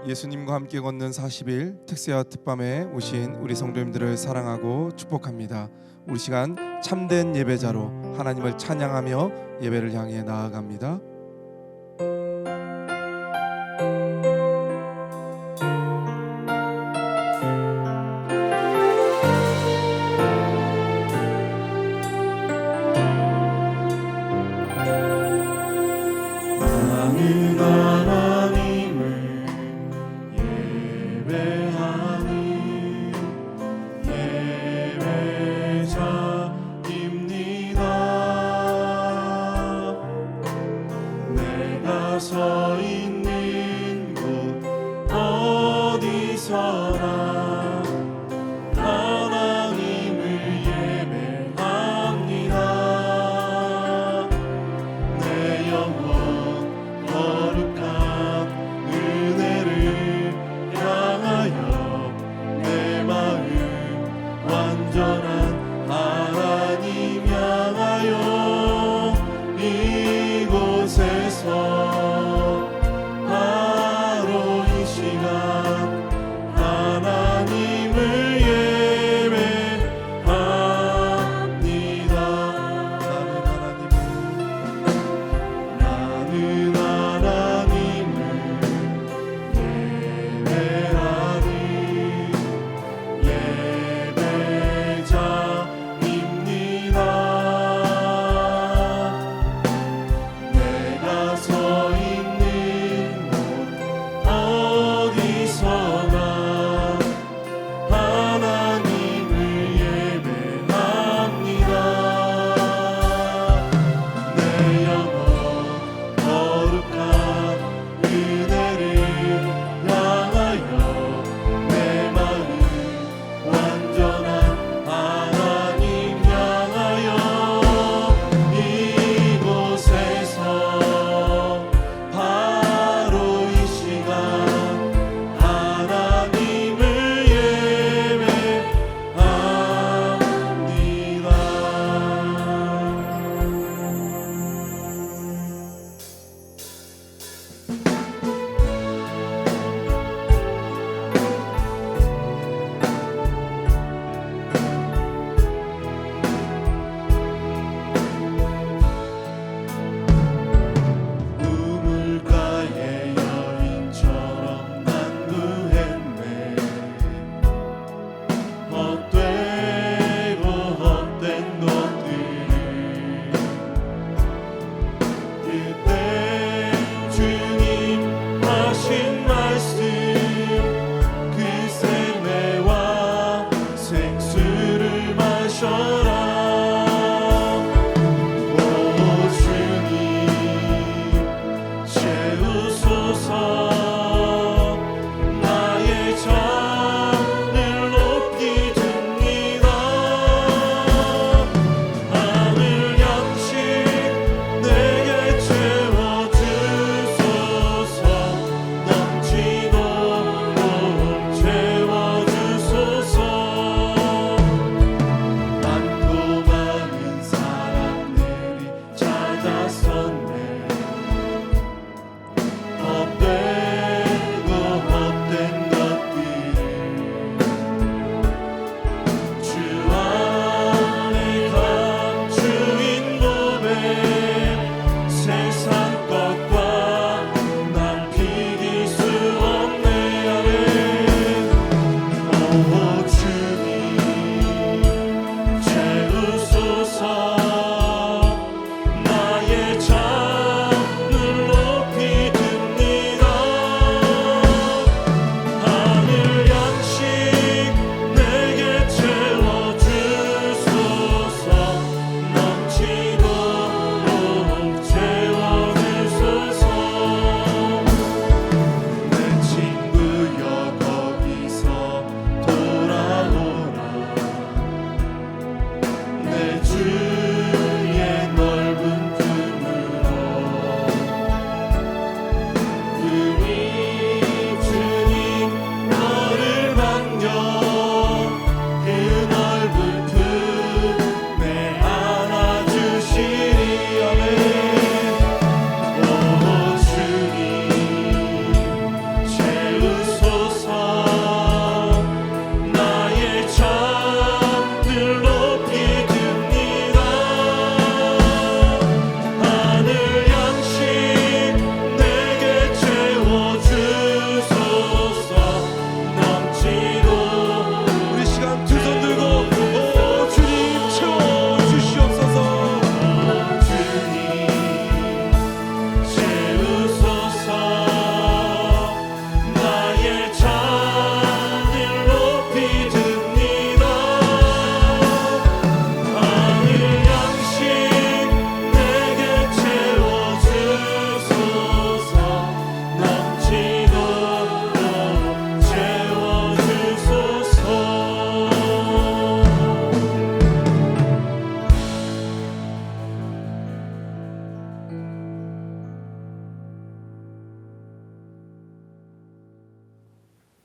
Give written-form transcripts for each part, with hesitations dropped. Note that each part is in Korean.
예수님과 함께 걷는 40일 특세와 특밤에 오신 우리 성도님들을 사랑하고 축복합니다. 우리 시간 참된 예배자로 하나님을 찬양하며 예배를 향해 나아갑니다. 많은 하나님을 예배하는 예배자입니다.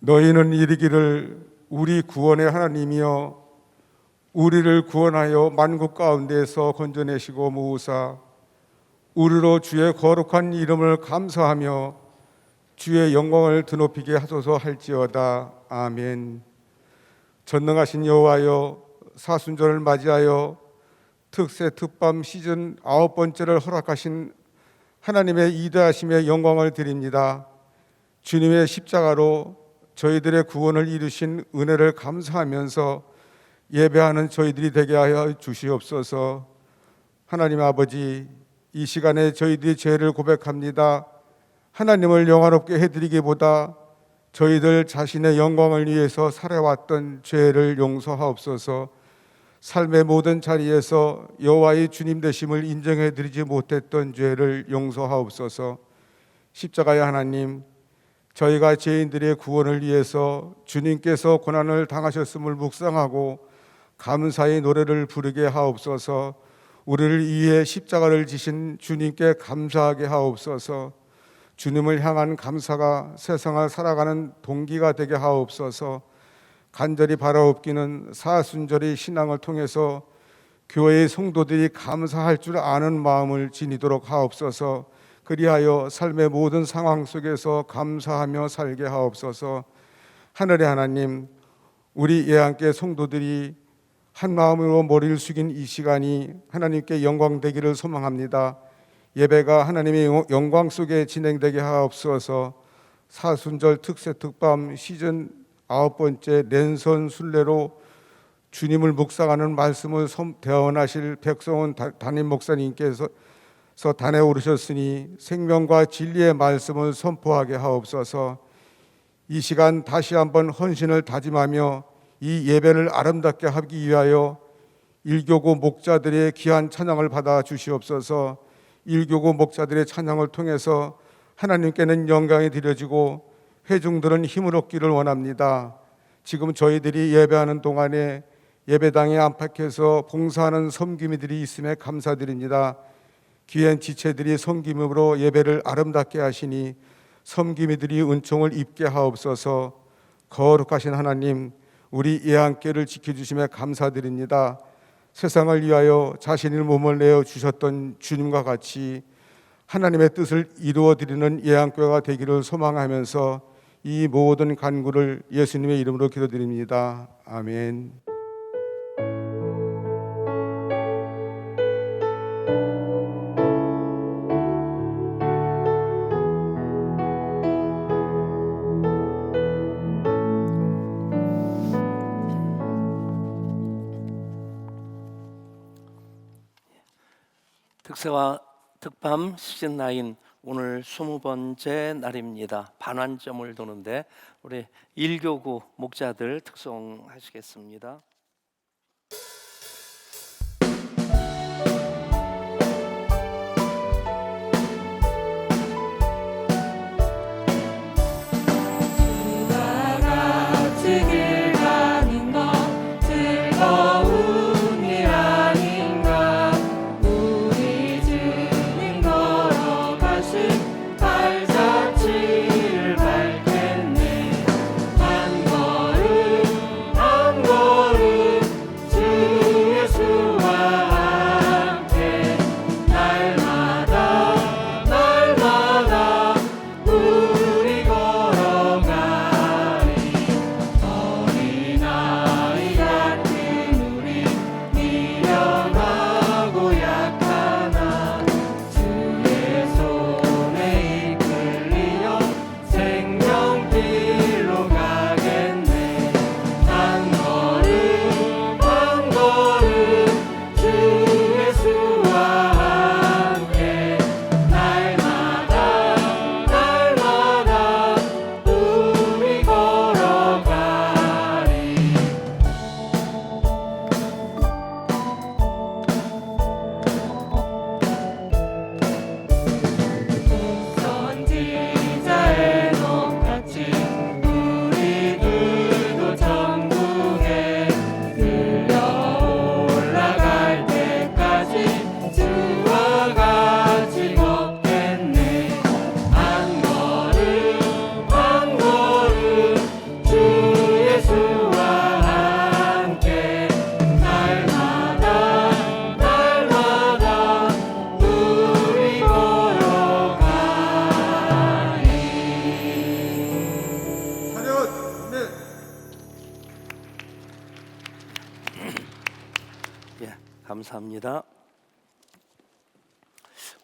너희는 이르기를 우리 구원의 하나님이여 우리를 구원하여 만국 가운데에서 건져내시고 모으사 우리로 주의 거룩한 이름을 감사하며 주의 영광을 드높이게 하소서 할지어다. 아멘. 전능하신 여호와여 사순절을 맞이하여 특세 특밤 시즌 9번째를 허락하신 하나님의 이대하심에 영광을 드립니다. 주님의 십자가로 저희들의 구원을 이루신 은혜를 감사하면서 예배하는 저희들이 되게 하여 주시옵소서. 하나님 아버지, 이 시간에 저희들이 죄를 고백합니다. 하나님을 영화롭게 해드리기보다 저희들 자신의 영광을 위해서 살아왔던 죄를 용서하옵소서. 삶의 모든 자리에서 여호와의 주님 되심을 인정해드리지 못했던 죄를 용서하옵소서. 십자가의 하나님, 저희가 죄인들의 구원을 위해서 주님께서 고난을 당하셨음을 묵상하고 감사의 노래를 부르게 하옵소서. 우리를 위해 십자가를 지신 주님께 감사하게 하옵소서. 주님을 향한 감사가 세상을 살아가는 동기가 되게 하옵소서. 간절히 바라옵기는 사순절의 신앙을 통해서 교회의 성도들이 감사할 줄 아는 마음을 지니도록 하옵소서. 그리하여 삶의 모든 상황 속에서 감사하며 살게 하옵소서. 하늘의 하나님, 우리 예안교회 성도들이 한 마음으로 머리를 숙인 이 시간이 하나님께 영광되기를 소망합니다. 예배가 하나님의 영광 속에 진행되게 하옵소서. 사순절 특세 특밤 시즌 9번째 랜선 순례로 주님을 묵상하는 말씀을 대언하실 백성원 담임 목사님께서 단에 오르셨으니 생명과 진리의 말씀을 선포하게 하옵소서. 이 시간 다시 한번 헌신을 다짐하며 이 예배를 아름답게 하기 위하여 일교구 목자들의 귀한 찬양을 받아 주시옵소서. 일교구 목자들의 찬양을 통해서 하나님께는 영광이 드려지고 회중들은 힘을 얻기를 원합니다. 지금 저희들이 예배하는 동안에 예배당에 안팎에서 봉사하는 섬기미들이 있음에 감사드립니다. 귀한 지체들이 섬김으로 예배를 아름답게 하시니 섬기미들이 은총을 입게 하옵소서. 거룩하신 하나님, 우리 예안교회를 지켜주심에 감사드립니다. 세상을 위하여 자신의 몸을 내어 주셨던 주님과 같이 하나님의 뜻을 이루어드리는 예안교회가 되기를 소망하면서 이 모든 간구를 예수님의 이름으로 기도드립니다. 아멘. 특세와 특밤 시즌 9 오늘 20번째 날입니다. 반환점을 도는데 우리 일교구 목자들 특송하시겠습니다. 한 걸음 감사합니다.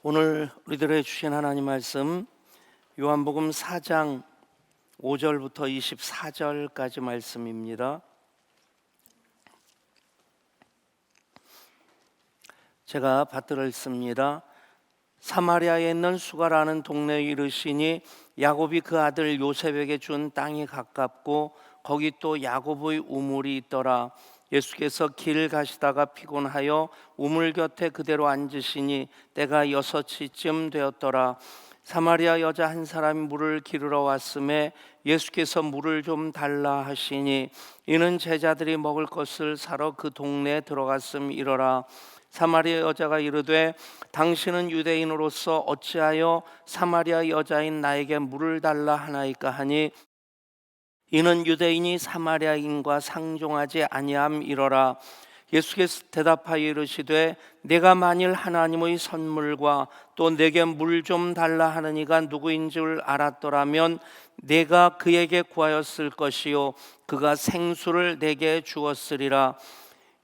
오늘 우리들의 주신 하나님 말씀 요한복음 4장 5절부터 24절까지 말씀입니다. 제가 받들어 읽습니다. 사마리아에 있는 수가라는 동네에 이르시니 야곱이 그 아들 요셉에게 준 땅이 가깝고 거기 또 야곱의 우물이 있더라. 예수께서 길 가시다가 피곤하여 우물 곁에 그대로 앉으시니 때가 6시쯤 되었더라. 사마리아 여자 한 사람이 물을 기르러 왔음에 예수께서 물을 좀 달라 하시니 이는 제자들이 먹을 것을 사러 그 동네에 들어갔음이러라. 사마리아 여자가 이르되 당신은 유대인으로서 어찌하여 사마리아 여자인 나에게 물을 달라 하나이까 하니 이는 유대인이 사마리아인과 상종하지 아니함이러라. 예수께서 대답하여 이르시되 내가 만일 하나님의 선물과 또 내게 물 좀 달라 하느니가 누구인 줄 알았더라면 내가 그에게 구하였을 것이요 그가 생수를 내게 주었으리라.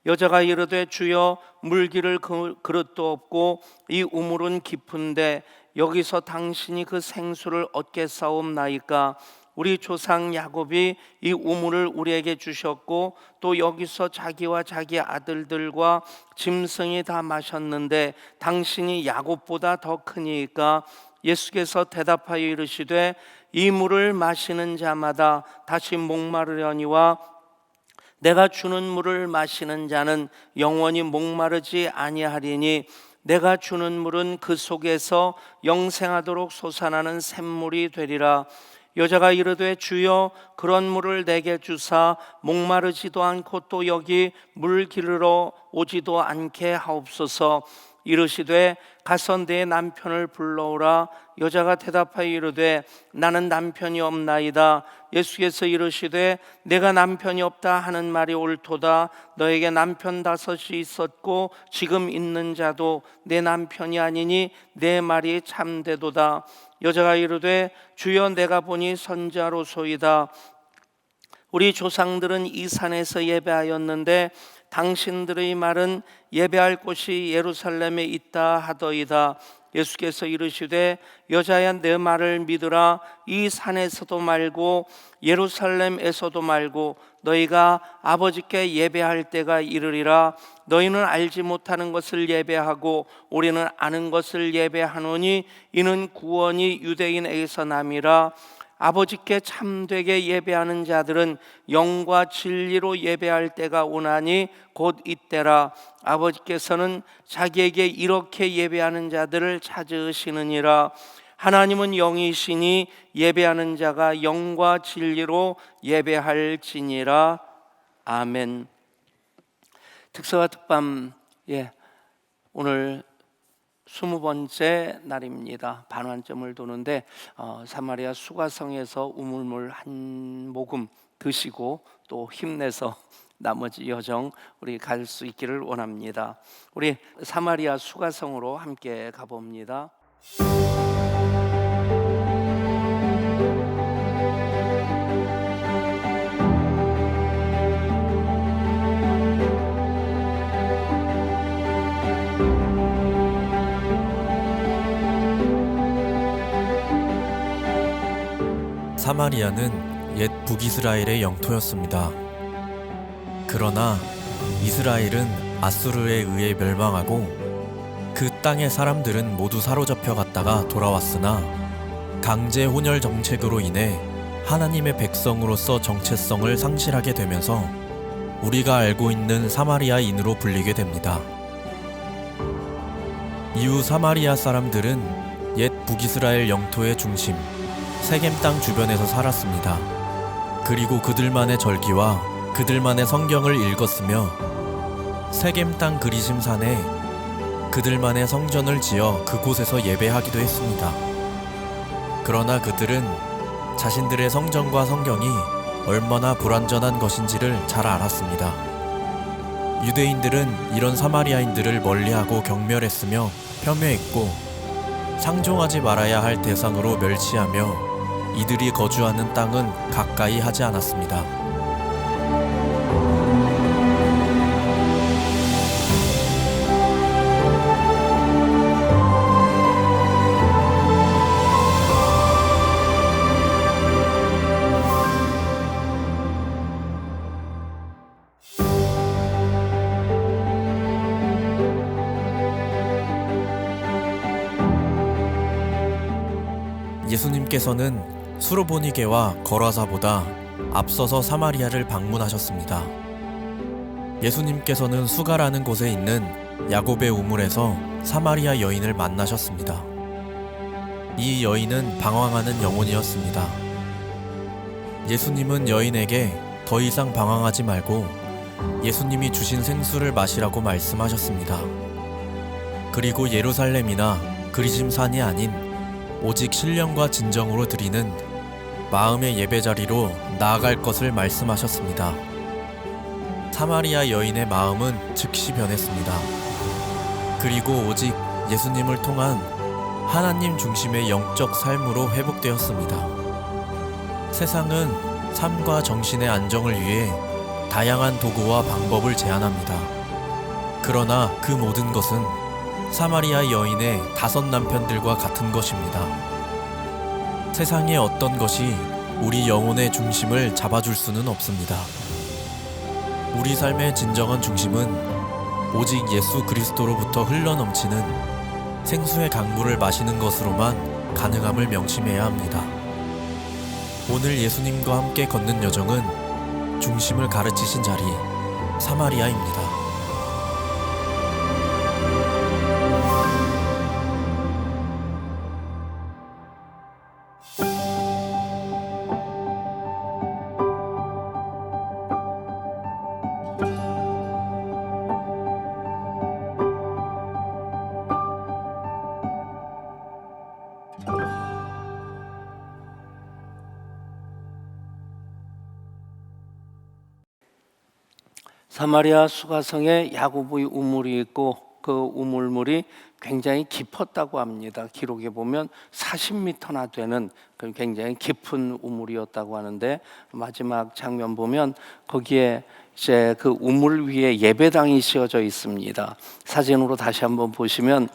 여자가 이르되 주여 물기를 그릇도 없고 이 우물은 깊은데 여기서 당신이 그 생수를 얻겠사옵나이까. 우리 조상 야곱이 이 우물을 우리에게 주셨고 또 여기서 자기와 자기 아들들과 짐승이 다 마셨는데 당신이 야곱보다 더 크니까. 예수께서 대답하여 이르시되 이 물을 마시는 자마다 다시 목마르려니와 내가 주는 물을 마시는 자는 영원히 목마르지 아니하리니 내가 주는 물은 그 속에서 영생하도록 솟아나는 샘물이 되리라. 여자가 이르되 주여 그런 물을 내게 주사 목마르지도 않고 또 여기 물 기르러 오지도 않게 하옵소서. 이르시되 가서 내 남편을 불러오라. 여자가 대답하여 이르되 나는 남편이 없나이다. 예수께서 이르시되 내가 남편이 없다 하는 말이 옳도다. 너에게 남편 5이 있었고 지금 있는 자도 내 남편이 아니니 내 말이 참되도다. 여자가 이르되 주여 내가 보니 선지자로소이다. 우리 조상들은 이 산에서 예배하였는데 당신들의 말은 예배할 곳이 예루살렘에 있다 하더이다. 예수께서 이르시되 여자야 내 말을 믿으라. 이 산에서도 말고 예루살렘에서도 말고 너희가 아버지께 예배할 때가 이르리라. 너희는 알지 못하는 것을 예배하고 우리는 아는 것을 예배하노니 이는 구원이 유대인에게서 남이라. 아버지께 참되게 예배하는 자들은 영과 진리로 예배할 때가 오나니 곧 이때라. 아버지께서는 자기에게 이렇게 예배하는 자들을 찾으시느니라. 하나님은 영이시니 예배하는 자가 영과 진리로 예배할지니라. 아멘. 특서와 특밤 오늘 20번째 날입니다. 반환점을 도는데 사마리아 수가성에서 우물물 한 모금 드시고 또 힘내서 나머지 여정 우리 갈 수 있기를 원합니다. 우리 사마리아 수가성으로 함께 가봅니다. 사마리아는 옛 북이스라엘의 영토였습니다. 그러나 이스라엘은 아수르에 의해 멸망하고 그 땅의 사람들은 모두 사로잡혀 갔다가 돌아왔으나 강제 혼혈 정책으로 인해 하나님의 백성으로서 정체성을 상실하게 되면서 우리가 알고 있는 사마리아인으로 불리게 됩니다. 이후 사마리아 사람들은 옛 북이스라엘 영토의 중심 세겜 땅 주변에서 살았습니다. 그리고 그들만의 절기와 그들만의 성경을 읽었으며 세겜 땅 그리심산에 그들만의 성전을 지어 그곳에서 예배하기도 했습니다. 그러나 그들은 자신들의 성전과 성경이 얼마나 불완전한 것인지를 잘 알았습니다. 유대인들은 이런 사마리아인들을 멀리하고 경멸했으며 폄훼했고 상종하지 말아야 할 대상으로 멸시하며 이들이 거주하는 땅은 가까이 하지 않았습니다. 예수님께서는 수로보니게와 거라사보다 앞서서 사마리아를 방문하셨습니다. 예수님께서는 수가라는 곳에 있는 야곱의 우물에서 사마리아 여인을 만나셨습니다. 이 여인은 방황하는 영혼이었습니다. 예수님은 여인에게 더 이상 방황하지 말고 예수님이 주신 생수를 마시라고 말씀하셨습니다. 그리고 예루살렘이나 그리심산이 아닌 오직 신령과 진정으로 드리는 마음의 예배자리로 나아갈 것을 말씀하셨습니다. 사마리아 여인의 마음은 즉시 변했습니다. 그리고 오직 예수님을 통한 하나님 중심의 영적 삶으로 회복되었습니다. 세상은 삶과 정신의 안정을 위해 다양한 도구와 방법을 제안합니다. 그러나 그 모든 것은 사마리아 여인의 5 남편들과 같은 것입니다. 세상의 어떤 것이 우리 영혼의 중심을 잡아줄 수는 없습니다. 우리 삶의 진정한 중심은 오직 예수 그리스도로부터 흘러넘치는 생수의 강물을 마시는 것으로만 가능함을 명심해야 합니다. 오늘 예수님과 함께 걷는 여정은 중심을 가르치신 자리, 사마리아입니다. 사마리아 수가성에 야고보의 우물이 있고 그 우물물이 굉장히 깊었다고 합니다. 기록에 보면 40m나 되는 굉장히 깊은 우물이었다고 하는데, 마지막 장면 보면 거기에 이제 그 우물 위에 예배당이 씌워져 있습니다. 사진으로 다시 한번 보시면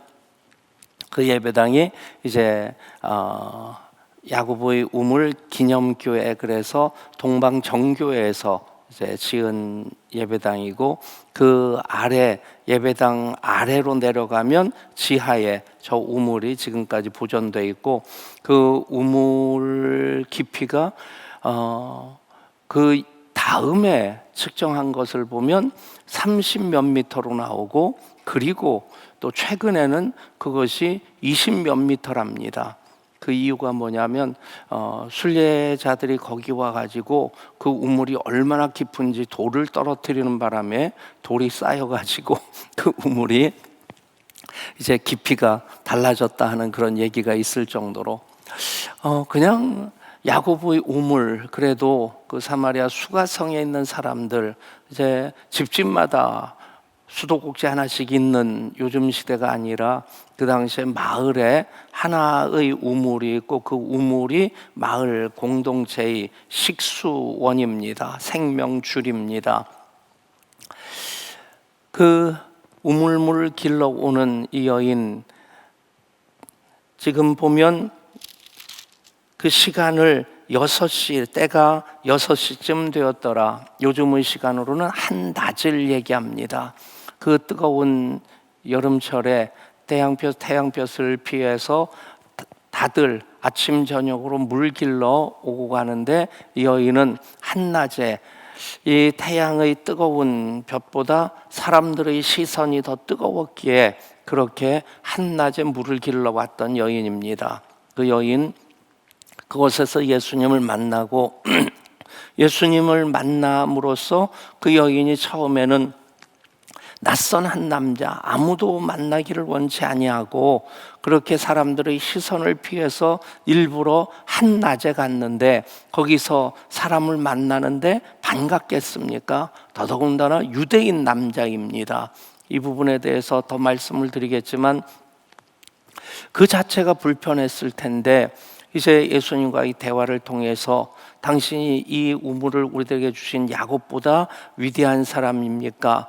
그 예배당이 이제 야고보의 우물 기념교회, 그래서 동방정교회에서 이제 지은 예배당이고, 그 아래 예배당 아래로 내려가면 지하에 저 우물이 지금까지 보존되어 있고, 그 우물 깊이가 그 다음에 측정한 것을 보면 30몇 미터로 나오고, 그리고 또 최근에는 그것이 20몇 미터랍니다. 그 이유가 뭐냐면 순례자들이 거기 와가지고 그 우물이 얼마나 깊은지 돌을 떨어뜨리는 바람에 돌이 쌓여가지고 그 우물이 이제 깊이가 달라졌다 하는 그런 얘기가 있을 정도로 그냥 야고보의 우물, 그래도 그 사마리아 수가성에 있는 사람들, 이제 집집마다 수도꼭지 하나씩 있는 요즘 시대가 아니라 그 당시에 마을에 하나의 우물이 있고, 그 우물이 마을 공동체의 식수원입니다. 생명줄입니다. 그 우물물을 길러오는 이 여인, 지금 보면 그 시간을 6시, 때가 6시쯤 되었더라. 요즘의 시간으로는 한낮을 얘기합니다. 그 뜨거운 여름철에 태양볕을 피해서 다들 아침 저녁으로 물 길러 오고 가는데, 이 여인은 한낮에 이 태양의 뜨거운 볕보다 사람들의 시선이 더 뜨거웠기에 그렇게 한낮에 물을 길러 왔던 여인입니다. 그 여인, 그곳에서 예수님을 만나고 예수님을 만남으로써 그 여인이 처음에는 낯선 한 남자, 아무도 만나기를 원치 아니하고 그렇게 사람들의 시선을 피해서 일부러 한낮에 갔는데, 거기서 사람을 만나는데 반갑겠습니까? 더더군다나 유대인 남자입니다. 이 부분에 대해서 더 말씀을 드리겠지만 그 자체가 불편했을 텐데, 이제 예수님과의 대화를 통해서 당신이 이 우물을 우리들에게 주신 야곱보다 위대한 사람입니까?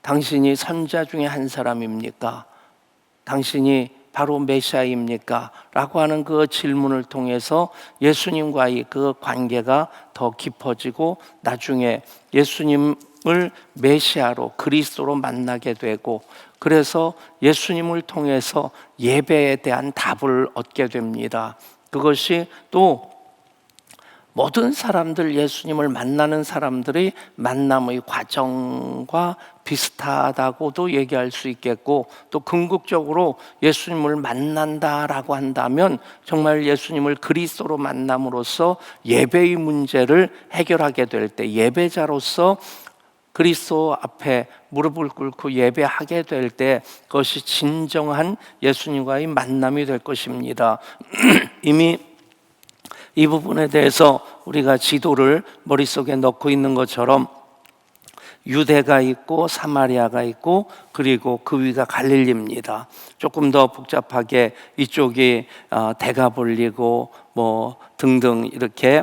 당신이 선자 중에 한 사람입니까? 당신이 바로 메시아입니까? 라고 하는 그 질문을 통해서 예수님과의 그 관계가 더 깊어지고, 나중에 예수님을 메시아로, 그리스도로 만나게 되고, 그래서 예수님을 통해서 예배에 대한 답을 얻게 됩니다. 그것이 또 모든 사람들, 예수님을 만나는 사람들의 만남의 과정과 비슷하다고도 얘기할 수 있겠고, 또 궁극적으로 예수님을 만난다라고 한다면 정말 예수님을 그리스도로 만남으로써 예배의 문제를 해결하게 될 때, 예배자로서 그리스도 앞에 무릎을 꿇고 예배하게 될 때 그것이 진정한 예수님과의 만남이 될 것입니다. 이미 이 부분에 대해서 우리가 지도를 머릿속에 넣고 있는 것처럼 유대가 있고 사마리아가 있고 그리고 그 위가 갈릴리입니다. 조금 더 복잡하게 이쪽이 데가볼리고 뭐 등등 이렇게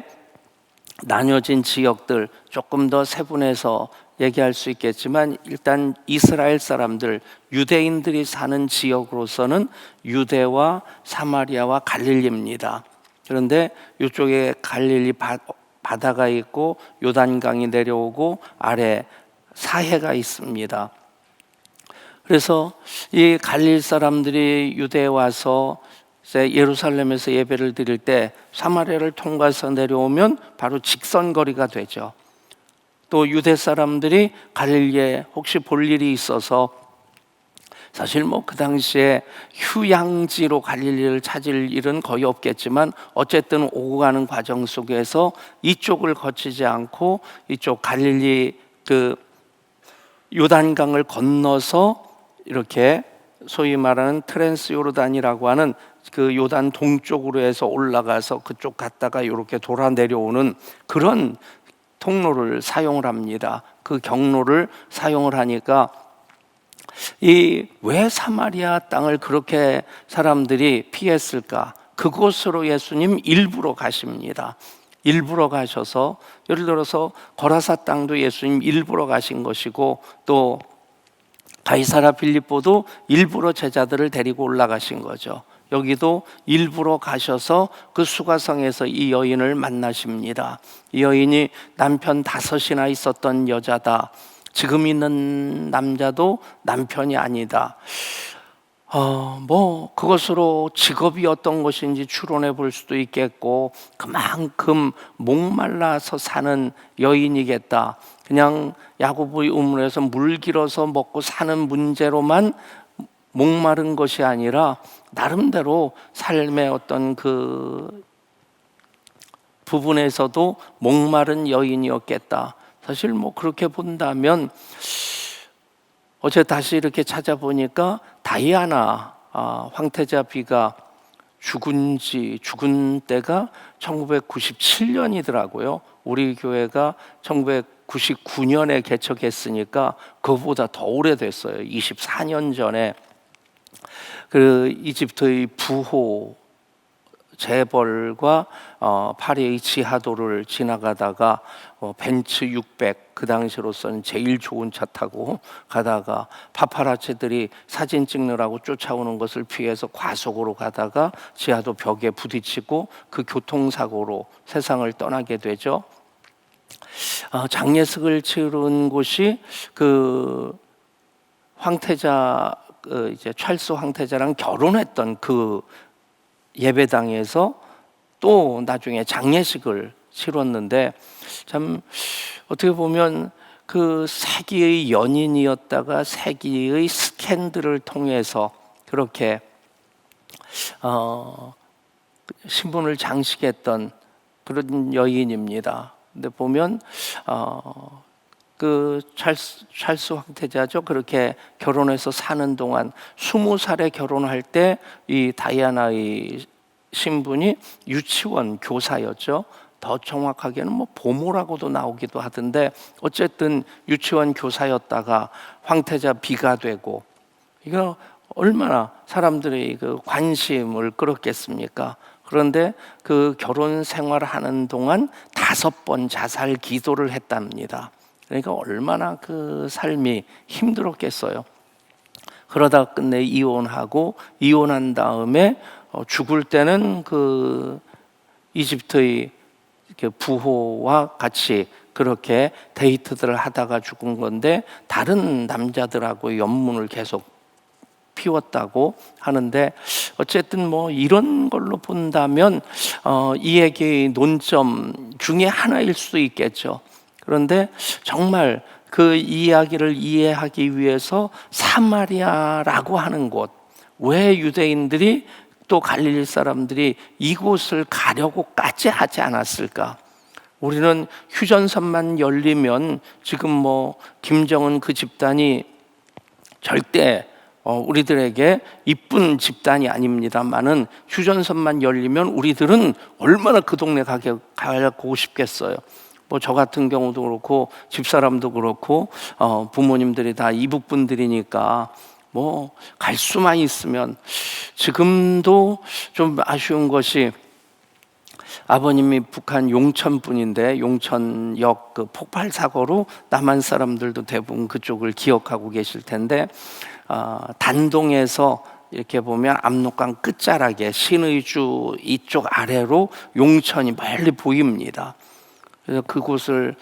나뉘어진 지역들 조금 더 세분해서 얘기할 수 있겠지만, 일단 이스라엘 사람들, 유대인들이 사는 지역으로서는 유대와 사마리아와 갈릴리입니다. 그런데 이쪽에 갈릴리 바다가 있고 요단강이 내려오고 아래 사해가 있습니다. 그래서 이 갈릴 사람들이 유대에 와서 예루살렘에서 예배를 드릴 때 사마리아를 통과해서 내려오면 바로 직선거리가 되죠. 또 유대 사람들이 갈릴리에 혹시 볼 일이 있어서, 사실 뭐 그 당시에 휴양지로 갈릴리를 찾을 일은 거의 없겠지만 어쨌든 오고 가는 과정 속에서 이쪽을 거치지 않고 이쪽 갈릴리 그 요단강을 건너서 이렇게 소위 말하는 트랜스 요르단이라고 하는 그 요단 동쪽으로 해서 올라가서 그쪽 갔다가 이렇게 돌아 내려오는 그런 통로를 사용을 합니다. 그 경로를 사용을 하니까 왜 사마리아 땅을 그렇게 사람들이 피했을까? 그곳으로 예수님 일부러 가십니다. 일부러 가셔서, 예를 들어서 거라사 땅도 예수님 일부러 가신 것이고, 또 가이사라 빌립보도 일부러 제자들을 데리고 올라가신 거죠. 여기도 일부러 가셔서 그 수가성에서 이 여인을 만나십니다. 이 여인이 남편 5이나 있었던 여자다. 지금 있는 남자도 남편이 아니다. 그것으로 직업이 어떤 것인지 추론해 볼 수도 있겠고, 그만큼 목말라서 사는 여인이겠다. 그냥 야고보의 우물에서 물 길어서 먹고 사는 문제로만 목마른 것이 아니라 나름대로 삶의 어떤 그 부분에서도 목마른 여인이었겠다. 사실 뭐 그렇게 본다면, 어제 다시 이렇게 찾아보니까 다이아나 황태자 비가 죽은 때가 1997년이더라고요. 우리 교회가 1999년에 개척했으니까 그보다 더 오래됐어요. 24년 전에 그 이집트의 부호 재벌과 파리의 지하도를 지나가다가 벤츠 600, 그 당시로서는 제일 좋은 차 타고 가다가 파파라치들이 사진 찍느라고 쫓아오는 것을 피해서 과속으로 가다가 지하도 벽에 부딪히고 그 교통사고로 세상을 떠나게 되죠. 장례식을 치른 곳이 그 황태자, 이제 찰스 황태자랑 결혼했던 그 예배당에서 또 나중에 장례식을 치렀는데, 참 어떻게 보면 그 세기의 연인이었다가 세기의 스캔들을 통해서 그렇게 신분을 장식했던 그런 여인입니다. 근데 보면 그 찰스 황태자죠. 그렇게 결혼해서 사는 동안 20살에 결혼할 때 이 다이아나의 신분이 유치원 교사였죠. 더 정확하게는 뭐 보모라고도 나오기도 하던데, 어쨌든 유치원 교사였다가 황태자 비가 되고, 이거 얼마나 사람들이 그 관심을 끌었겠습니까? 그런데 그 결혼 생활을 하는 동안 5번 자살 기도를 했답니다. 그러니까 얼마나 그 삶이 힘들었겠어요. 그러다 끝내 이혼하고, 이혼한 다음에 죽을 때는 그 이집트의 부호와 같이 그렇게 데이트들을 하다가 죽은 건데, 다른 남자들하고 연문을 계속 피웠다고 하는데, 어쨌든 뭐 이런 걸로 본다면 이 얘기의 논점 중에 하나일 수 있겠죠. 그런데 정말 그 이야기를 이해하기 위해서 사마리아라고 하는 곳, 왜 유대인들이 또 갈릴리 사람들이 이곳을 가려고까지 하지 않았을까? 우리는 휴전선만 열리면 지금 뭐 김정은 그 집단이 절대 우리들에게 이쁜 집단이 아닙니다만은 휴전선만 열리면 우리들은 얼마나 그 동네 가고 싶겠어요. 뭐 저 같은 경우도 그렇고 집사람도 그렇고 부모님들이 다 이북 분들이니까 뭐 갈 수만 있으면. 지금도 좀 아쉬운 것이 아버님이 북한 용천 분인데 용천역 그 폭발 사고로 남한 사람들도 대부분 그쪽을 기억하고 계실 텐데 단동에서 이렇게 보면 압록강 끝자락에 신의주 이쪽 아래로 용천이 멀리 보입니다. 그래서 그곳을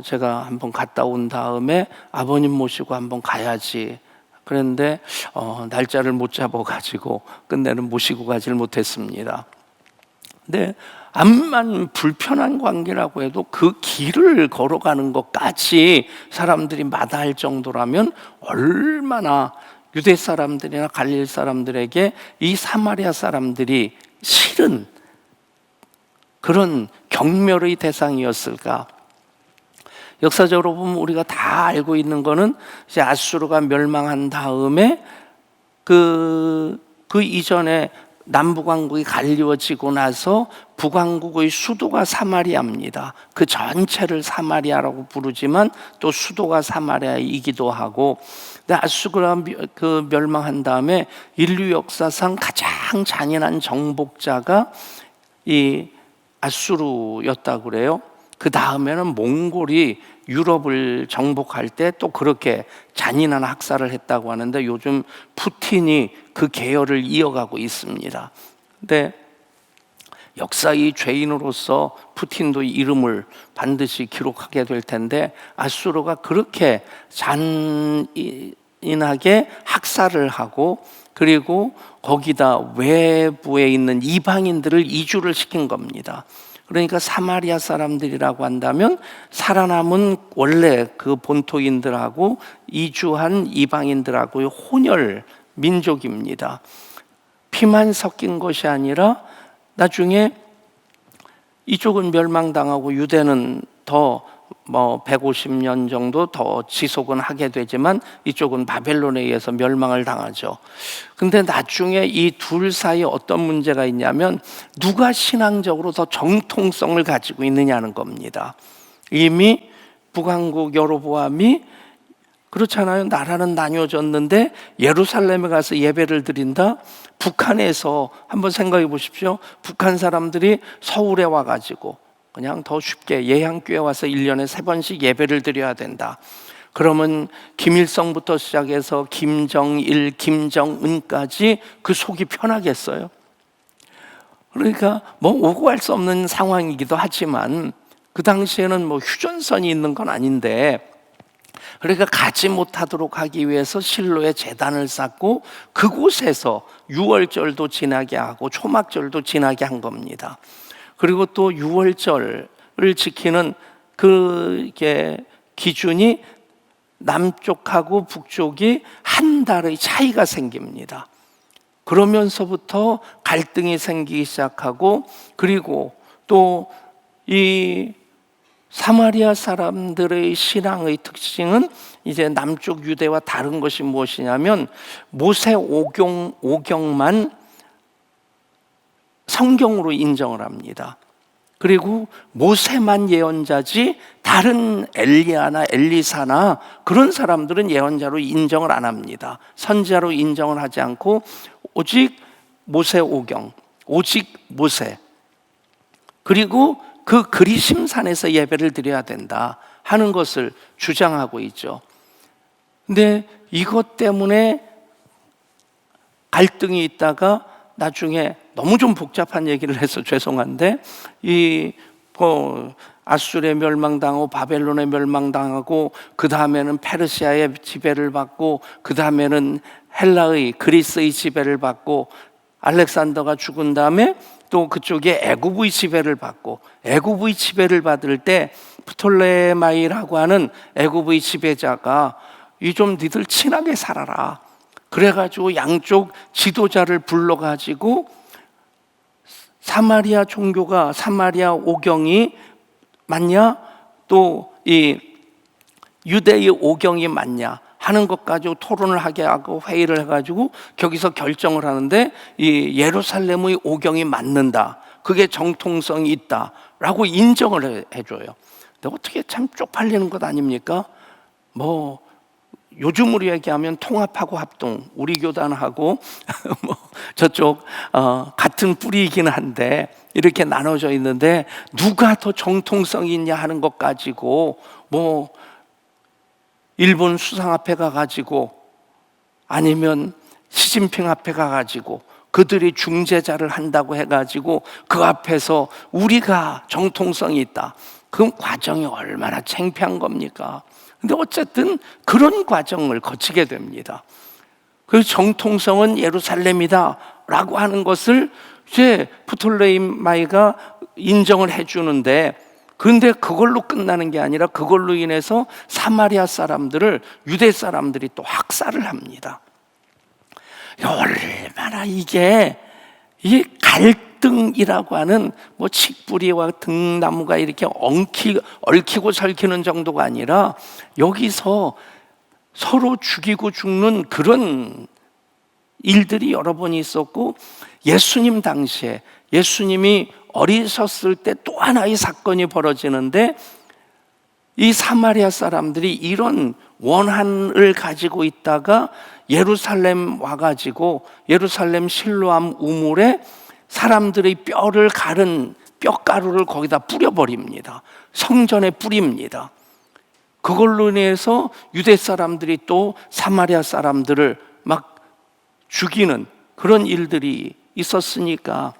제가 한번 갔다 온 다음에 아버님 모시고 한번 가야지. 그런데 날짜를 못 잡아가지고 끝내는 모시고 가질 못했습니다. 근데 암만 불편한 관계라고 해도 그 길을 걸어가는 것까지 사람들이 마다할 정도라면 얼마나 유대 사람들이나 갈릴리 사람들에게 이 사마리아 사람들이 싫은 그런 경멸의 대상이었을까? 역사적으로 보면 우리가 다 알고 있는 거는 이제 아수르가 멸망한 다음에 그 이전에 남북왕국이 갈리워지고 나서 북왕국의 수도가 사마리아입니다. 그 전체를 사마리아라고 부르지만 또 수도가 사마리아이기도 하고, 근데 아수르가 그 멸망한 다음에 인류 역사상 가장 잔인한 정복자가 이 아수르였다고 그래요. 그 다음에는 몽골이 유럽을 정복할 때 또 그렇게 잔인한 학살을 했다고 하는데 요즘 푸틴이 그 계열을 이어가고 있습니다. 근데 역사의 죄인으로서 푸틴도 이름을 반드시 기록하게 될 텐데 아수르가 그렇게 잔인하게 학살을 하고 그리고 거기다 외부에 있는 이방인들을 이주를 시킨 겁니다. 그러니까 사마리아 사람들이라고 한다면 살아남은 원래 그 본토인들하고 이주한 이방인들하고의 혼혈 민족입니다. 피만 섞인 것이 아니라 나중에 이쪽은 멸망당하고 유대는 더 150년 정도 더 지속은 하게 되지만 이쪽은 바벨론에 의해서 멸망을 당하죠. 근데 나중에 이 둘 사이에 어떤 문제가 있냐면 누가 신앙적으로 더 정통성을 가지고 있느냐는 겁니다. 이미 북왕국 여로보암이 그렇잖아요. 나라는 나뉘어졌는데 예루살렘에 가서 예배를 드린다. 북한에서 한번 생각해 보십시오. 북한 사람들이 서울에 와가지고 그냥 더 쉽게 예향교회 와서 1년에 3번씩 예배를 드려야 된다. 그러면 김일성부터 시작해서 김정일, 김정은까지 그 속이 편하겠어요? 그러니까 뭐 오고 갈 수 없는 상황이기도 하지만 그 당시에는 뭐 휴전선이 있는 건 아닌데 그러니까 가지 못하도록 하기 위해서 실로에 제단을 쌓고 그곳에서 유월절도 지나게 하고 초막절도 지나게 한 겁니다. 그리고 또 유월절을 지키는 그 기준이 남쪽하고 북쪽이 한 달의 차이가 생깁니다. 그러면서부터 갈등이 생기기 시작하고 그리고 또 이 사마리아 사람들의 신앙의 특징은 이제 남쪽 유대와 다른 것이 무엇이냐면 모세 오경만 성경으로 인정을 합니다. 그리고 모세만 예언자지 다른 엘리야나 엘리사나 그런 사람들은 예언자로 인정을 안 합니다. 선지자로 인정을 하지 않고 오직 모세 오경, 오직 모세, 그리고 그 그리심산에서 예배를 드려야 된다 하는 것을 주장하고 있죠. 근데 이것 때문에 갈등이 있다가 나중에 너무 좀 복잡한 얘기를 해서 죄송한데 아수르에 멸망당하고 바벨론에 멸망당하고 그 다음에는 페르시아의 지배를 받고 그 다음에는 헬라의 그리스의 지배를 받고 알렉산더가 죽은 다음에 또 그쪽에 애굽의 지배를 받고, 애굽의 지배를 받을 때 프톨레마이라고 하는 애굽의 지배자가 이 좀 니들 친하게 살아라, 그래가지고 양쪽 지도자를 불러가지고 사마리아 종교가, 사마리아 오경이 맞냐, 또 이 유대의 오경이 맞냐 하는 것 가지고 토론을 하게 하고 회의를 해가지고 거기서 결정을 하는데, 이 예루살렘의 오경이 맞는다, 그게 정통성이 있다라고 인정을 해줘요. 근데 어떻게 참 쪽팔리는 것 아닙니까? 뭐 요즘으로 얘기하면 통합하고 합동, 우리 교단하고 뭐 저쪽 같은 뿌리이긴 한데 이렇게 나눠져 있는데, 누가 더 정통성이 있냐 하는 것 가지고 뭐 일본 수상 앞에 가가지고 아니면 시진핑 앞에 가가지고 그들이 중재자를 한다고 해가지고 그 앞에서 우리가 정통성이 있다, 그 과정이 얼마나 창피한 겁니까? 근데 어쨌든 그런 과정을 거치게 됩니다. 그 정통성은 예루살렘이다 라고 하는 것을 이제 프톨레마이가 인정을 해주는데, 그런데 그걸로 끝나는 게 아니라 그걸로 인해서 사마리아 사람들을 유대 사람들이 또 학살을 합니다. 얼마나 이게 이 갈등이라고 하는 뭐 칡뿌리와 등나무가 이렇게 얽히고 설키는 정도가 아니라 여기서 서로 죽이고 죽는 그런 일들이 여러 번 있었고, 예수님 당시에 예수님이 어리셨을 때 또 하나의 사건이 벌어지는데, 이 사마리아 사람들이 이런 원한을 가지고 있다가 예루살렘 와가지고 예루살렘 실로암 우물에 사람들의 뼈를 가른 뼈가루를 거기다 뿌려버립니다. 성전에 뿌립니다. 그걸로 인해서 유대 사람들이 또 사마리아 사람들을 막 죽이는 그런 일들이 있었으니까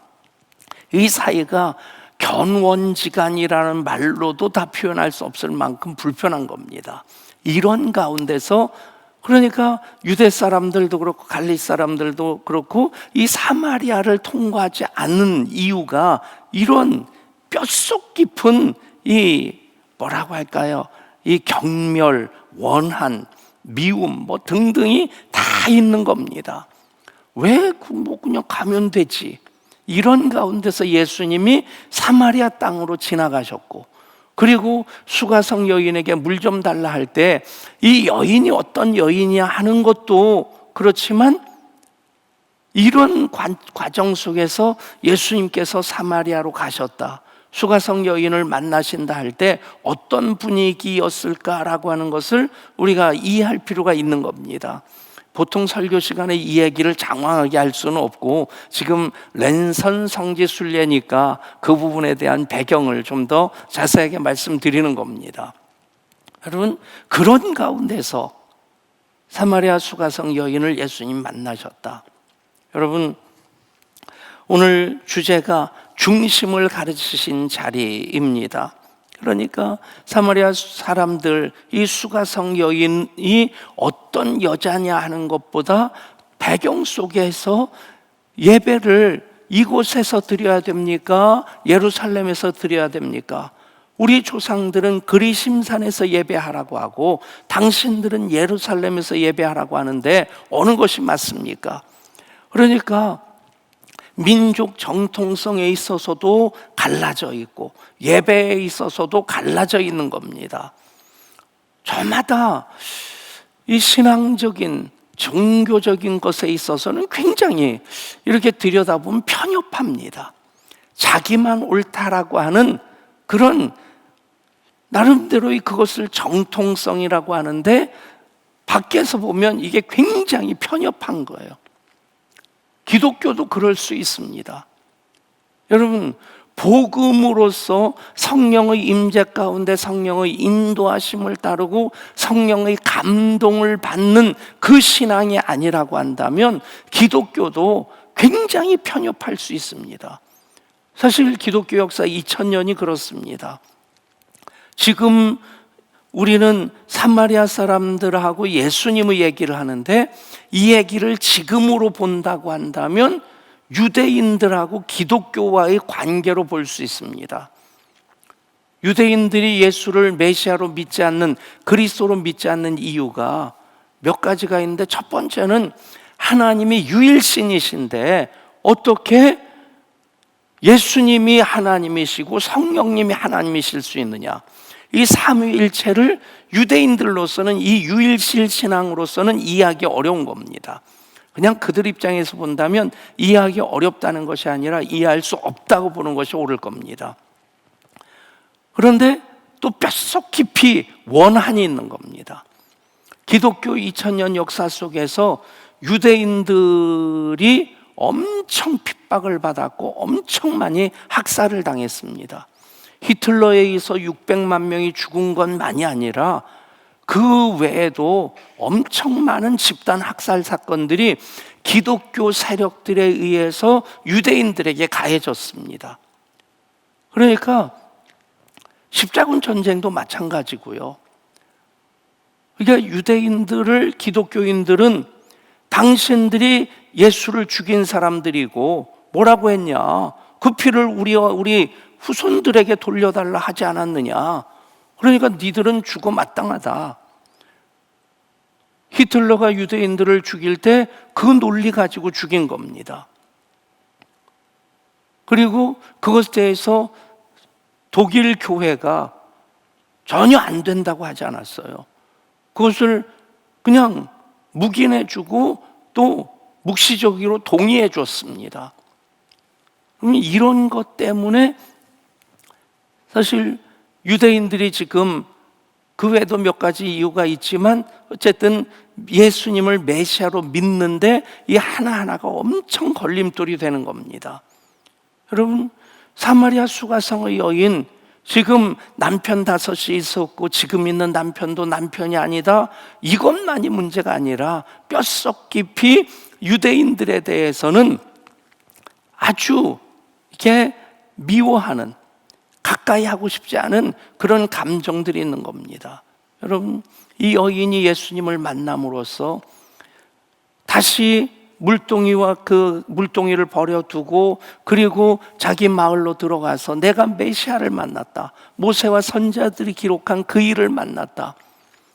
이 사이가 견원지간이라는 말로도 다 표현할 수 없을 만큼 불편한 겁니다. 이런 가운데서 그러니까 유대 사람들도 그렇고 갈릴 사람들도 그렇고 이 사마리아를 통과하지 않는 이유가 이런 뼛속 깊은 이 뭐라고 할까요? 이 경멸, 원한, 미움 뭐 등등이 다 있는 겁니다. 왜 뭐 그냥 가면 되지? 이런 가운데서 예수님이 사마리아 땅으로 지나가셨고, 그리고 수가성 여인에게 물 좀 달라 할 때 이 여인이 어떤 여인이야 하는 것도 그렇지만, 이런 과정 속에서 예수님께서 사마리아로 가셨다, 수가성 여인을 만나신다 할 때 어떤 분위기였을까라고 하는 것을 우리가 이해할 필요가 있는 겁니다. 보통 설교 시간에 이 얘기를 장황하게 할 수는 없고, 지금 랜선 성지순례니까 그 부분에 대한 배경을 좀 더 자세하게 말씀드리는 겁니다. 여러분, 그런 가운데서 사마리아 수가성 여인을 예수님 만나셨다. 여러분, 오늘 주제가 중심을 가르치신 자리입니다. 그러니까 사마리아 사람들, 이 수가성 여인이 어떤 여자냐 하는 것보다 배경 속에서 예배를 이곳에서 드려야 됩니까? 예루살렘에서 드려야 됩니까? 우리 조상들은 그리심산에서 예배하라고 하고 당신들은 예루살렘에서 예배하라고 하는데 어느 것이 맞습니까? 그러니까 민족 정통성에 있어서도 갈라져 있고 예배에 있어서도 갈라져 있는 겁니다. 저마다 이 신앙적인 종교적인 것에 있어서는 굉장히 이렇게 들여다보면 편협합니다. 자기만 옳다라고 하는 그런 나름대로의 그것을 정통성이라고 하는데, 밖에서 보면 이게 굉장히 편협한 거예요. 기독교도 그럴 수 있습니다. 여러분, 복음으로서 성령의 임재 가운데 성령의 인도하심을 따르고 성령의 감동을 받는 그 신앙이 아니라고 한다면 기독교도 굉장히 편협할 수 있습니다. 사실 기독교 역사 2000년이 그렇습니다. 지금 우리는 사마리아 사람들하고 예수님의 얘기를 하는데, 이 얘기를 지금으로 본다고 한다면 유대인들하고 기독교와의 관계로 볼 수 있습니다. 유대인들이 예수를 메시아로 믿지 않는, 그리스도로 믿지 않는 이유가 몇 가지가 있는데, 첫 번째는 하나님이 유일신이신데 어떻게 예수님이 하나님이시고 성령님이 하나님이실 수 있느냐, 이 삼위일체를 유대인들로서는, 이 유일신 신앙으로서는 이해하기 어려운 겁니다. 그냥 그들 입장에서 본다면 이해하기 어렵다는 것이 아니라 이해할 수 없다고 보는 것이 옳을 겁니다. 그런데 또 뼛속 깊이 원한이 있는 겁니다. 기독교 2000년 역사 속에서 유대인들이 엄청 핍박을 받았고 엄청 많이 학살을 당했습니다. 히틀러에 의해서 600만 명이 죽은 것만이 아니라 그 외에도 엄청 많은 집단 학살 사건들이 기독교 세력들에 의해서 유대인들에게 가해졌습니다. 그러니까 십자군 전쟁도 마찬가지고요. 그러니까 유대인들을, 기독교인들은 당신들이 예수를 죽인 사람들이고 뭐라고 했냐, 그 피를 우리 후손들에게 돌려달라 하지 않았느냐, 그러니까 니들은 죽어 마땅하다. 히틀러가 유대인들을 죽일 때 그 논리 가지고 죽인 겁니다. 그리고 그것에 대해서 독일 교회가 전혀 안 된다고 하지 않았어요. 그것을 그냥 묵인해주고 또 묵시적으로 동의해 줬습니다. 이런 것 때문에 사실 유대인들이 지금, 그 외에도 몇 가지 이유가 있지만 어쨌든 예수님을 메시아로 믿는데 이 하나하나가 엄청 걸림돌이 되는 겁니다. 여러분, 사마리아 수가성의 여인, 지금 남편 5이 있었고 지금 있는 남편도 남편이 아니다, 이것만이 문제가 아니라 뼛속 깊이 유대인들에 대해서는 아주 이렇게 미워하는, 가까이 하고 싶지 않은 그런 감정들이 있는 겁니다. 여러분, 이 여인이 예수님을 만남으로써 다시 물동이와 그 물동이를 버려두고 그리고 자기 마을로 들어가서 내가 메시아를 만났다, 모세와 선지자들이 기록한 그 일을 만났다,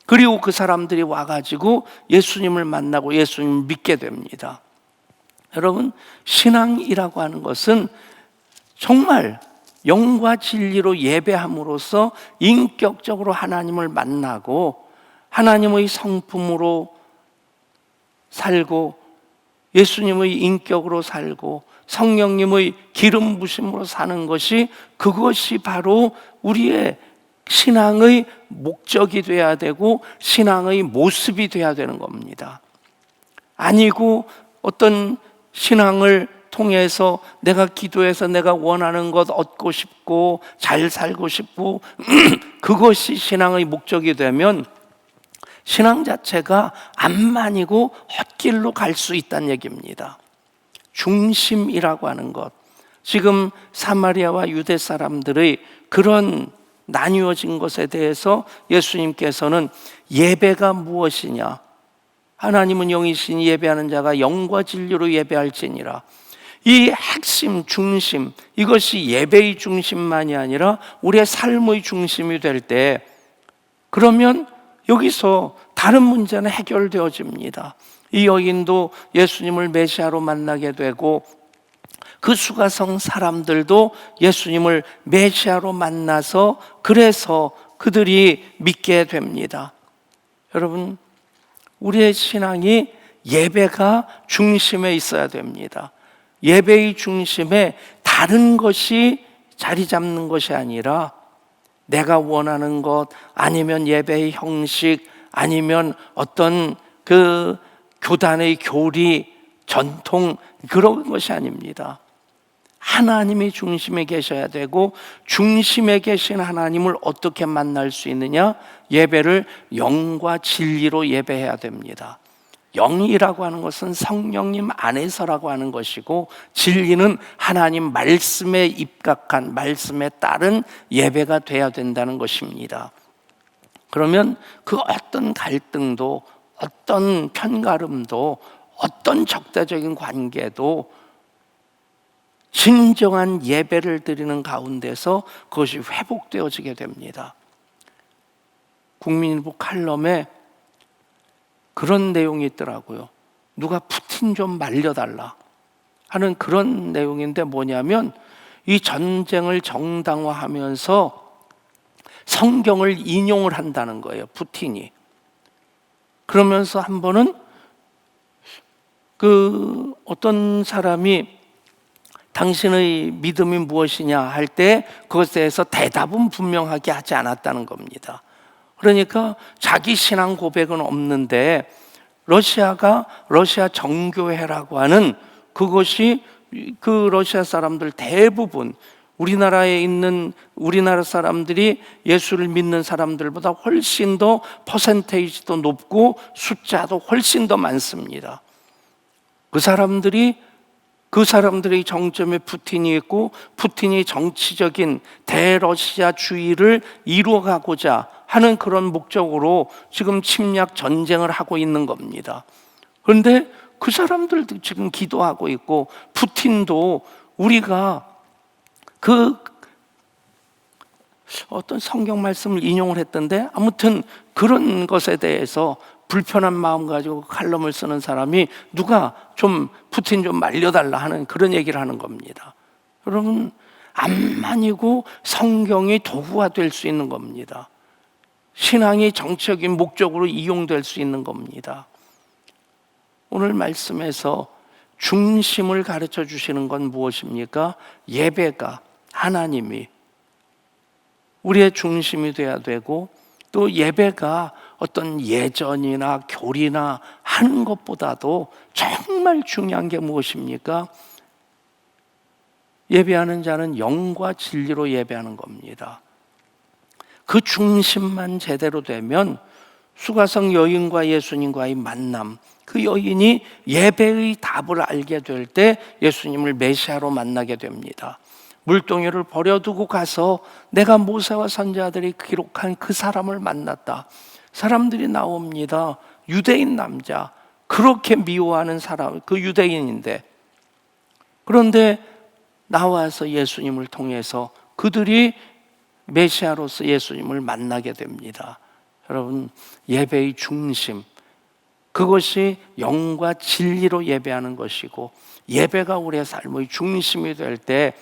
그리고 그 사람들이 와가지고 예수님을 만나고 예수님을 믿게 됩니다. 여러분, 신앙이라고 하는 것은 정말 영과 진리로 예배함으로써 인격적으로 하나님을 만나고 하나님의 성품으로 살고 예수님의 인격으로 살고 성령님의 기름 부심으로 사는 것이, 그것이 바로 우리의 신앙의 목적이 돼야 되고 신앙의 모습이 돼야 되는 겁니다. 아니고 어떤 신앙을 통해서 내가 기도해서 내가 원하는 것 얻고 싶고 잘 살고 싶고 그것이 신앙의 목적이 되면 신앙 자체가 암만이고 헛길로 갈 수 있다는 얘기입니다. 중심이라고 하는 것, 지금 사마리아와 유대 사람들의 그런 나뉘어진 것에 대해서 예수님께서는 예배가 무엇이냐, 하나님은 영이시니 예배하는 자가 영과 진리로 예배할지니라, 이 핵심, 중심, 이것이 예배의 중심만이 아니라 우리의 삶의 중심이 될 때, 그러면 여기서 다른 문제는 해결되어집니다. 이 여인도 예수님을 메시아로 만나게 되고 그 수가성 사람들도 예수님을 메시아로 만나서 그래서 그들이 믿게 됩니다. 여러분, 우리의 신앙이 예배가 중심에 있어야 됩니다. 예배의 중심에 다른 것이 자리 잡는 것이 아니라 내가 원하는 것, 아니면 예배의 형식, 아니면 어떤 그 교단의 교리, 전통, 그런 것이 아닙니다. 하나님이 중심에 계셔야 되고 중심에 계신 하나님을 어떻게 만날 수 있느냐? 예배를 영과 진리로 예배해야 됩니다. 영이라고 하는 것은 성령님 안에서라고 하는 것이고 진리는 하나님 말씀에 입각한, 말씀에 따른 예배가 돼야 된다는 것입니다. 그러면 그 어떤 갈등도, 어떤 편가름도, 어떤 적대적인 관계도 진정한 예배를 드리는 가운데서 그것이 회복되어지게 됩니다. 국민일보 칼럼에 그런 내용이 있더라고요. 누가 푸틴 좀 말려달라 하는 그런 내용인데 뭐냐면 이 전쟁을 정당화하면서 성경을 인용을 한다는 거예요, 푸틴이. 그러면서 한 번은 어떤 사람이 당신의 믿음이 무엇이냐 할 때 그것에 대해서 대답은 분명하게 하지 않았다는 겁니다. 그러니까 자기 신앙 고백은 없는데 러시아 정교회라고 하는 그것이 그 러시아 사람들 대부분 우리나라에 있는 우리나라 사람들이 예수를 믿는 사람들보다 훨씬 더 퍼센테이지도 높고 숫자도 훨씬 더 많습니다. 그 사람들의 정점에 푸틴이 있고 푸틴이 정치적인 대러시아주의를 이루어가고자 하는 그런 목적으로 지금 침략 전쟁을 하고 있는 겁니다. 그런데 그 사람들도 지금 기도하고 있고 푸틴도 우리가 어떤 성경 말씀을 인용을 했던데 아무튼 그런 것에 대해서 불편한 마음 가지고 칼럼을 쓰는 사람이 누가 좀 푸틴 좀 말려달라 하는 그런 얘기를 하는 겁니다. 여러분, 암만이고 성경이 도구화될 수 있는 겁니다. 신앙이 정치적인 목적으로 이용될 수 있는 겁니다. 오늘 말씀에서 중심을 가르쳐 주시는 건 무엇입니까? 예배가 하나님이 우리의 중심이 돼야 되고 또 예배가 어떤 예전이나 교리나 하는 것보다도 정말 중요한 게 무엇입니까? 예배하는 자는 영과 진리로 예배하는 겁니다. 그 중심만 제대로 되면 수가성 여인과 예수님과의 만남, 그 여인이 예배의 답을 알게 될 때 예수님을 메시아로 만나게 됩니다. 물동이를 버려두고 가서 내가 모세와 선지자들이 기록한 그 사람을 만났다. 사람들이 나옵니다. 유대인 남자, 그렇게 미워하는 사람, 그 유대인인데 그런데 나와서 예수님을 통해서 그들이 메시아로서 예수님을 만나게 됩니다. 여러분, 예배의 중심, 그것이 영과 진리로 예배하는 것이고 예배가 우리의 삶의 중심이 될 때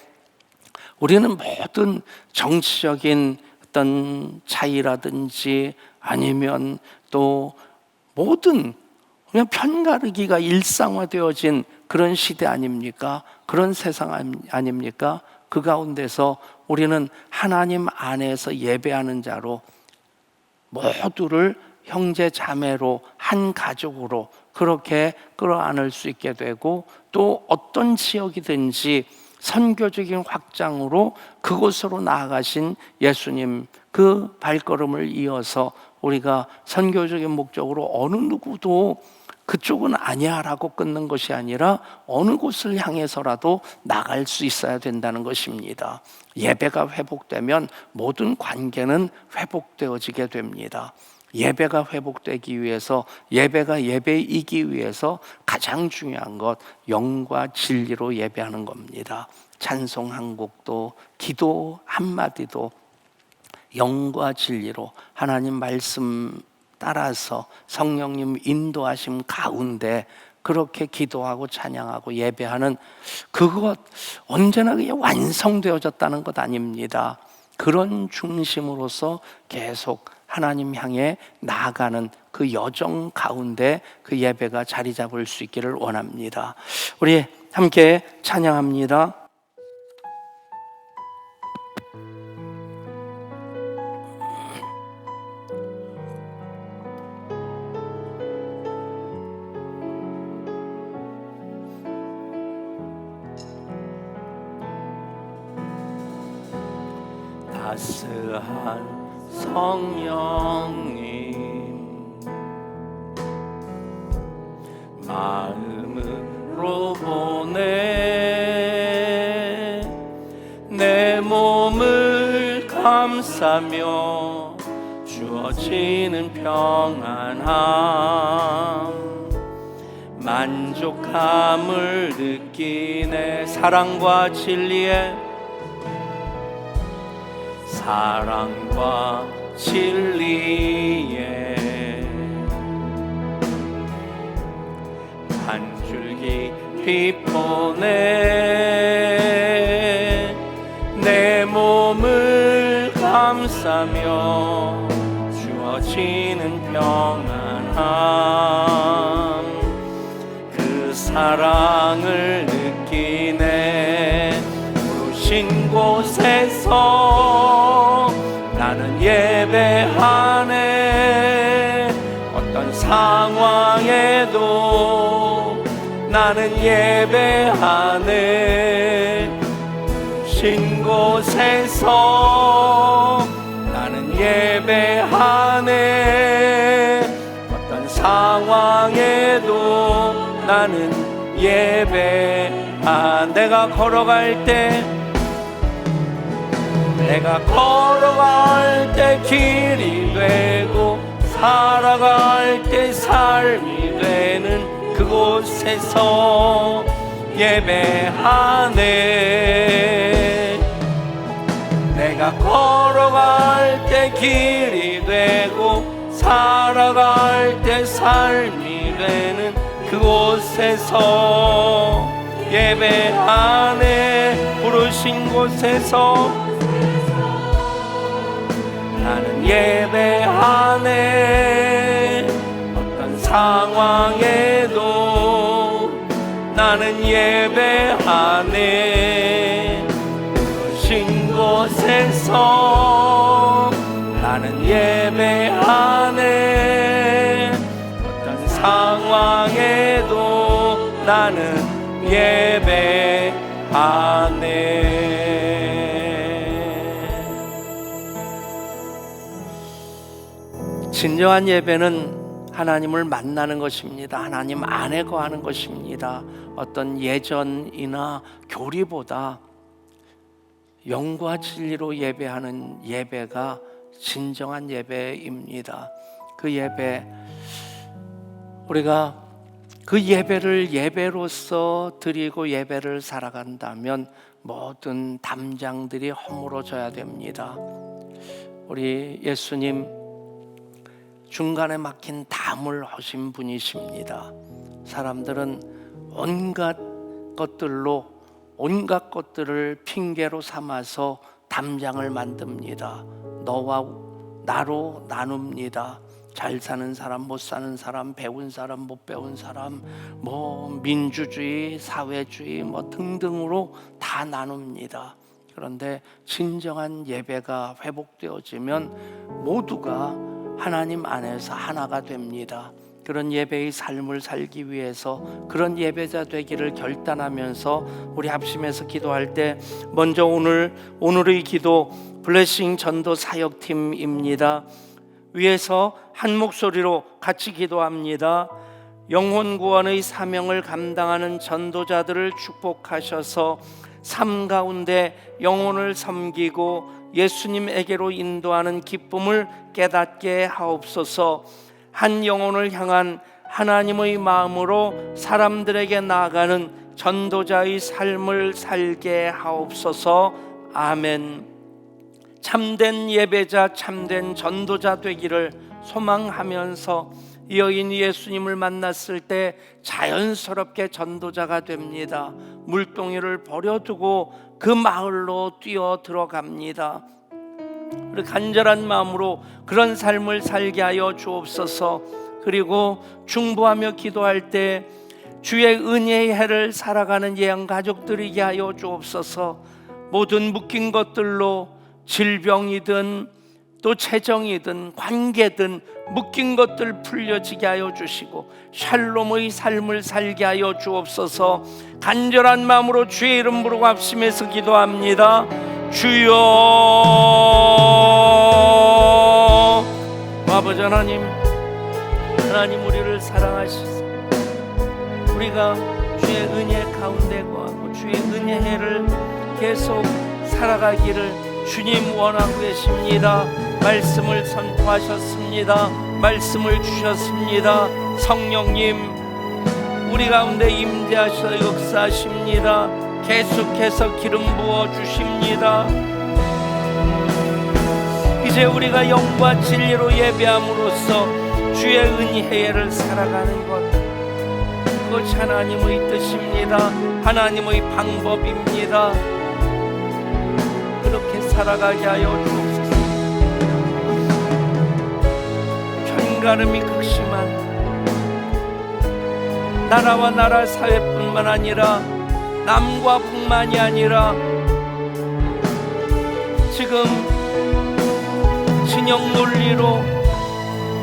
우리는 모든 정치적인 어떤 차이라든지 아니면 또 모든 그냥 편가르기가 일상화되어진 그런 시대 아닙니까? 그런 세상 아닙니까? 그 가운데서 우리는 하나님 안에서 예배하는 자로 모두를 형제 자매로 한 가족으로 그렇게 끌어안을 수 있게 되고 또 어떤 지역이든지 선교적인 확장으로 그곳으로 나아가신 예수님 그 발걸음을 이어서 우리가 선교적인 목적으로 어느 누구도 그쪽은 아니야 라고 끊는 것이 아니라 어느 곳을 향해서라도 나갈 수 있어야 된다는 것입니다. 예배가 회복되면 모든 관계는 회복되어지게 됩니다. 예배가 회복되기 위해서 예배가 예배이기 위해서 가장 중요한 것 영과 진리로 예배하는 겁니다. 찬송 한 곡도 기도 한마디도 영과 진리로 하나님 말씀 따라서 성령님 인도하심 가운데 그렇게 기도하고 찬양하고 예배하는 그것 언제나 그게 완성되어졌다는 것 아닙니다. 그런 중심으로서 계속 하나님 향해 나아가는 그 여정 가운데 그 예배가 자리 잡을 수 있기를 원합니다. 우리 함께 찬양합니다. 따스한 성령님 마음으로 보내 내 몸을 감싸며 주어지는 평안함 만족함을 느끼네. 사랑과 진리에 한 줄기 피보내 내 몸을 감싸며 주어지는 평안함, 그 사랑을 느끼네. 부르신 곳에서 나는 예배하네. 어떤 상황에도 나는 예배하네. 부르신 곳에서 나는 예배하네. 어떤 상황에도 나는 예배하네. 내가 걸어갈 때 길이 되고 살아갈 때 삶이 되는 그곳에서 예배하네. 내가 걸어갈 때 길이 되고 살아갈 때 삶이 되는 그곳에서 예배하네. 부르신 곳에서 나는 예배하네. 어떤 상황에도 나는 예배하네. 부르신 곳에서 나는 예배하네. 어떤 상황에도 나는 예배하네. 진정한 예배는 하나님을 만나는 것입니다. 하나님 안에 거하는 것입니다. 어떤 예전이나 교리보다 영과 진리로 예배하는 예배가 진정한 예배입니다. 그 예배, 우리가 그 예배를 예배로서 드리고 예배를 살아간다면 모든 담장들이 허물어져야 됩니다. 우리 예수님 중간에 막힌 담을 허신 분이십니다. 사람들은 온갖 것들을 핑계로 삼아서 담장을 만듭니다. 너와 나로 나눕니다. 잘 사는 사람, 못 사는 사람, 배운 사람, 못 배운 사람, 민주주의, 사회주의 등등으로 다 나눕니다. 그런데 진정한 예배가 회복되어지면 모두가 하나님 안에서 하나가 됩니다. 그런 예배의 삶을 살기 위해서 그런 예배자 되기를 결단하면서 우리 합심해서 기도할 때 먼저 오늘의 기도 블레싱 전도 사역팀입니다. 위에서 한 목소리로 같이 기도합니다. 영혼 구원의 사명을 감당하는 전도자들을 축복하셔서 삶 가운데 영혼을 섬기고 예수님에게로 인도하는 기쁨을 깨닫게 하옵소서. 한 영혼을 향한 하나님의 마음으로 사람들에게 나아가는 전도자의 삶을 살게 하옵소서. 아멘. 참된 예배자, 참된 전도자 되기를 소망하면서 이 여인이 예수님을 만났을 때 자연스럽게 전도자가 됩니다. 물동이를 버려두고 그 마을로 뛰어 들어갑니다. 우리 간절한 마음으로 그런 삶을 살게 하여 주옵소서. 그리고 중보하며 기도할 때 주의 은혜의 해를 살아가는 예양 가족들이게 하여 주옵소서. 모든 묶인 것들로 질병이든 또 재정이든 관계든 묶인 것들 풀려지게 하여 주시고 샬롬의 삶을 살게 하여 주옵소서. 간절한 마음으로 주의 이름 부르고 합심해서 기도합니다. 주여, 아버지 하나님 우리를 사랑하시소. 우리가 주의 은혜 가운데 거하고 주의 은혜를 계속 살아가기를 주님 원하고 계십니다. 말씀을 선포하셨습니다. 말씀을 주셨습니다. 성령님, 우리 가운데 임재하셔 역사하십니다. 계속해서 기름 부어 주십니다. 이제 우리가 영과 진리로 예배함으로써 주의 은혜를 살아가는 것, 그것이 하나님의 뜻입니다. 하나님의 방법입니다. 그렇게 살아가게 하여 주옵소서. 편가름이 극심한 나라와 나라 사회뿐만 아니라 남과 북만이 아니라 지금 진영 논리로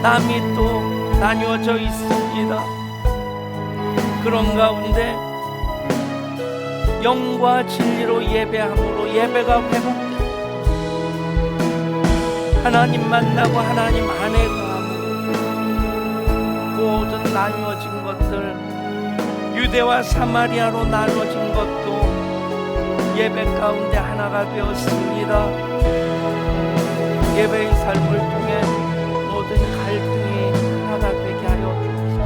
남이 또 나뉘어져 있습니다. 그런 가운데 영과 진리로 예배함으로 예배가 회복되고 하나님 만나고 하나님 안에 거함으로 모든 나뉘어진 것들, 유대와 사마리아로 나눠진 것도 예배 가운데 하나가 되었습니다. 예배의 삶을 통해 모든 갈등이 하나가 되게 하여 주옵소서.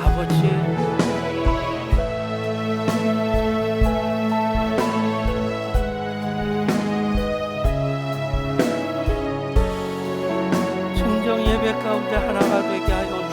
아버지, 진정 예배 가운데 하나가 되게 하여 주옵소서.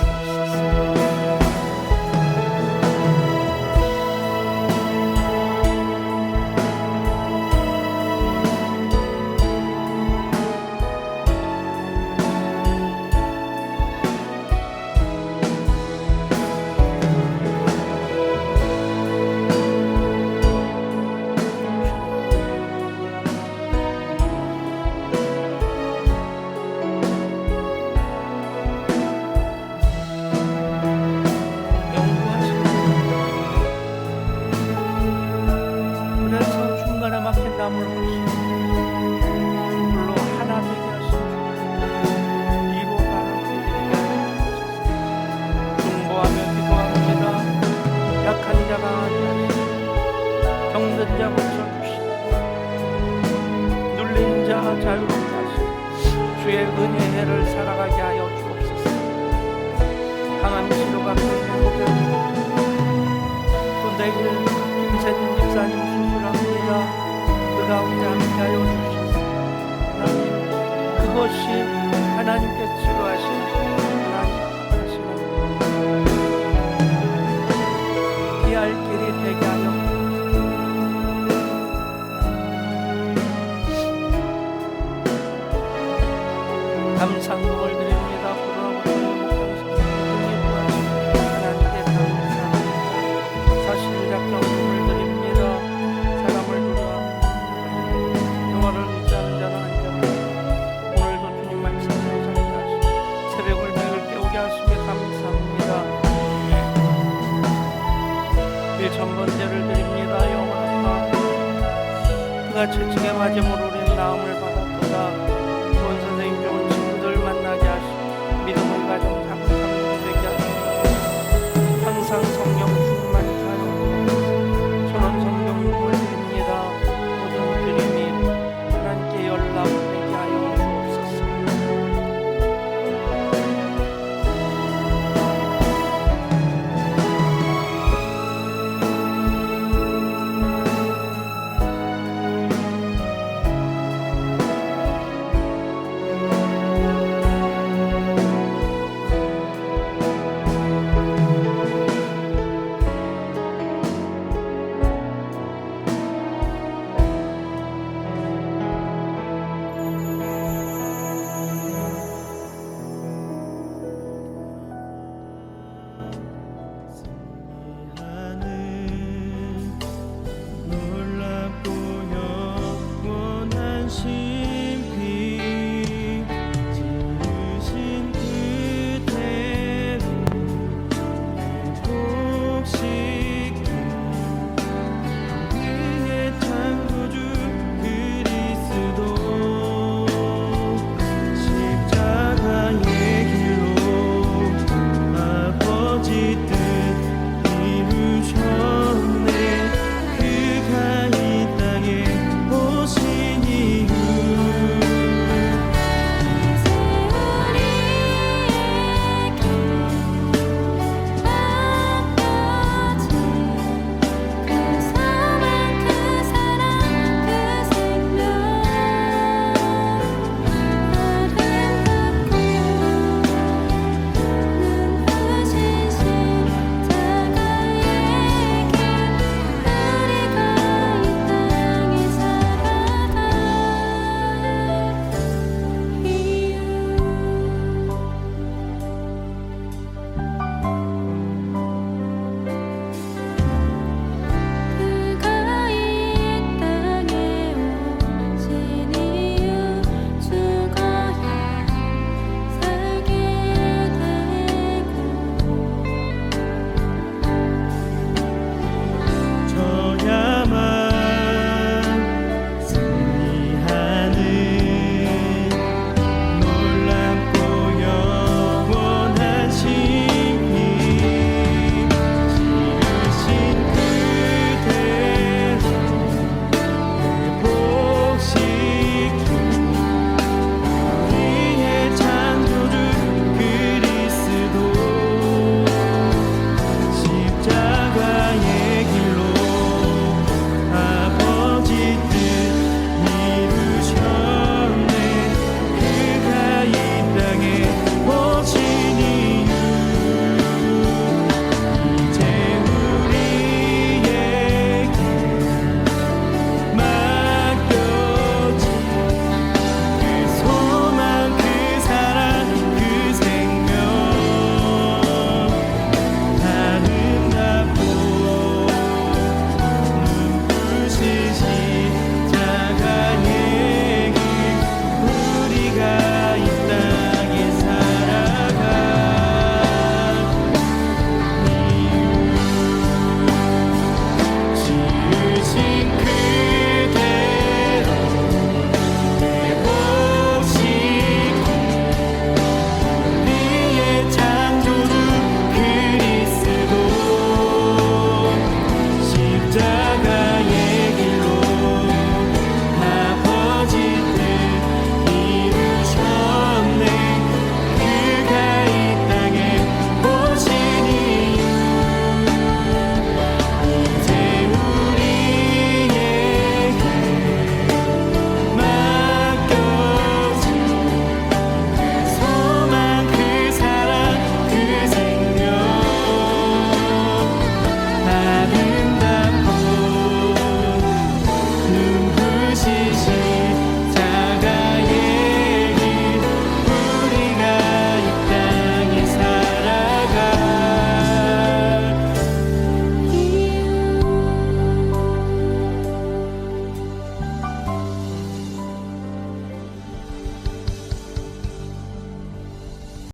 주의 은혜를 살아가게 하여 주옵소서. 강한 치료가 끝내고 또 내일 김세진 집사님 수술합니다. 그 가운데 함께 하여 주옵소서. 하나님, 그것이 하나님께서 치료하시는 하나님 하시는 피할 길이 되게 하여 감상금을